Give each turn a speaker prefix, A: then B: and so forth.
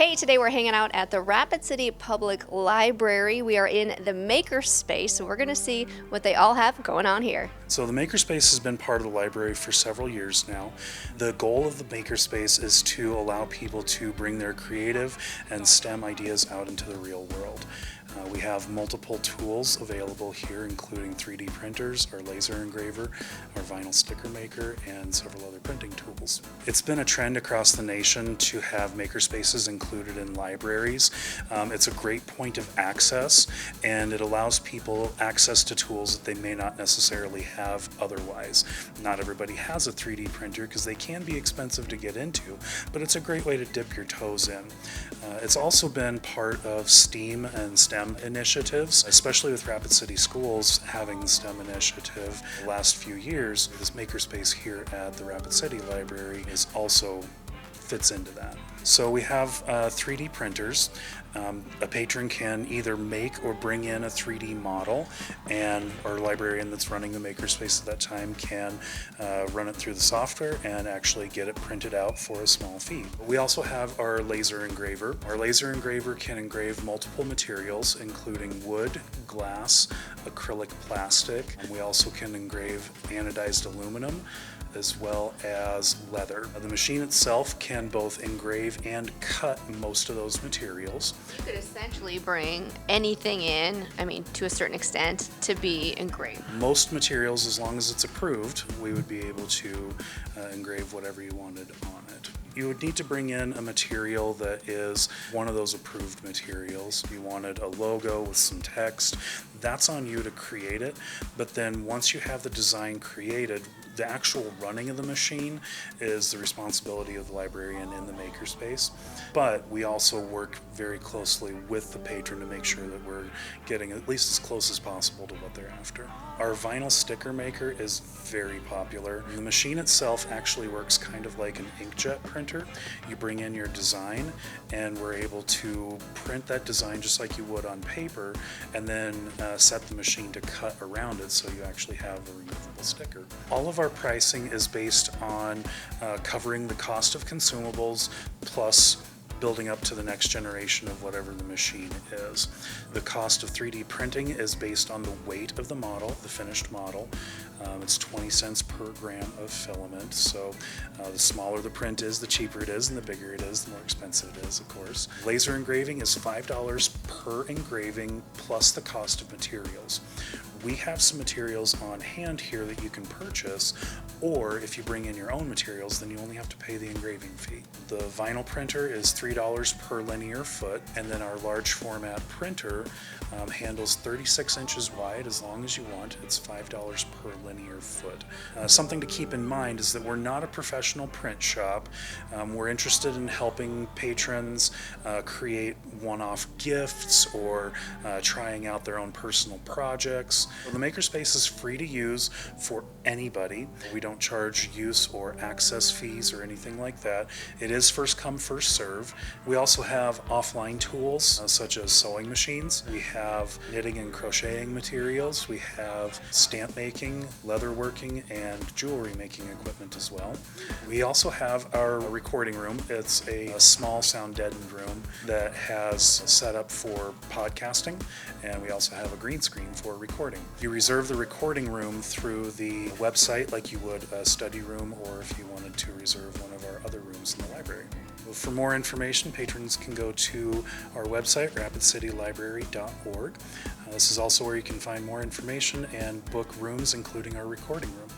A: Hey, today we're hanging out at the Rapid City Public Library. We are in the Makerspace, so we're going to see what they all have going on here.
B: So the Makerspace has been part of the library for several years now. The goal of the Makerspace is to allow people to bring their creative and STEM ideas out into the real world. We have multiple tools available here, including 3D printers, our laser engraver, our vinyl sticker maker, and several other printing tools. It's been a trend across the nation to have makerspaces included in libraries. It's a great point of access, and it allows people access to tools that they may not necessarily have otherwise. Not everybody has a 3D printer because they can be expensive to get into, but it's a great way to dip your toes in. It's also been part of STEAM and STEM initiatives, especially with Rapid City Schools having the STEM initiative the last few years. This makerspace here at the Rapid City Library is also fits into that. So we have 3D printers. A patron can either make or bring in a 3D model, and our librarian that's running the makerspace at that time can run it through the software and actually get it printed out for a small fee. We also have our laser engraver. Our laser engraver can engrave multiple materials, including wood, glass, acrylic plastic. We also can engrave anodized aluminum, as well as leather. The machine itself can both engrave and cut most of those materials.
A: You could essentially bring anything in, to a certain extent, to be engraved.
B: Most materials, as long as it's approved, we would be able to engrave whatever you wanted on it. You would need to bring in a material that is one of those approved materials. If you wanted a logo with some text, that's on you to create it. But then once you have the design created, the actual running of the machine is the responsibility of the librarian in the makerspace. But we also work very closely with the patron to make sure that we're getting at least as close as possible to what they're after. Our vinyl sticker maker is very popular. The machine itself actually works kind of like an inkjet printer. You bring in your design and we're able to print that design just like you would on paper, and then set the machine to cut around it so you actually have a removable sticker. All of our pricing is based on covering the cost of consumables plus building up to the next generation of whatever the machine is. The cost of 3D printing is based on the weight of the model, the finished model. It's 20 cents per gram of filament, so the smaller the print is, the cheaper it is, and the bigger it is, the more expensive it is, of course. Laser engraving is $5 per engraving plus the cost of materials. We have some materials on hand here that you can purchase, or if you bring in your own materials, then you only have to pay the engraving fee. The vinyl printer is $3 per linear foot, and then our large format printer handles 36 inches wide as long as you want. It's $5 per linear foot. Something to keep in mind is that we're not a professional print shop. We're interested in helping patrons create one-off gifts or trying out their own personal projects. The Makerspace is free to use for anybody. We don't charge use or access fees or anything like that. It is first come, first serve. We also have offline tools such as sewing machines. We have knitting and crocheting materials. We have stamp making, leather working, and jewelry making equipment as well. We also have our recording room. It's a small sound deadened room that has set up for podcasting, and we also have a green screen for recording. You reserve the recording room through the website like you would a study room, or if you wanted to reserve one of our other rooms in the library. For more information, patrons can go to our website, rapidcitylibrary.org. This is also where you can find more information and book rooms, including our recording room.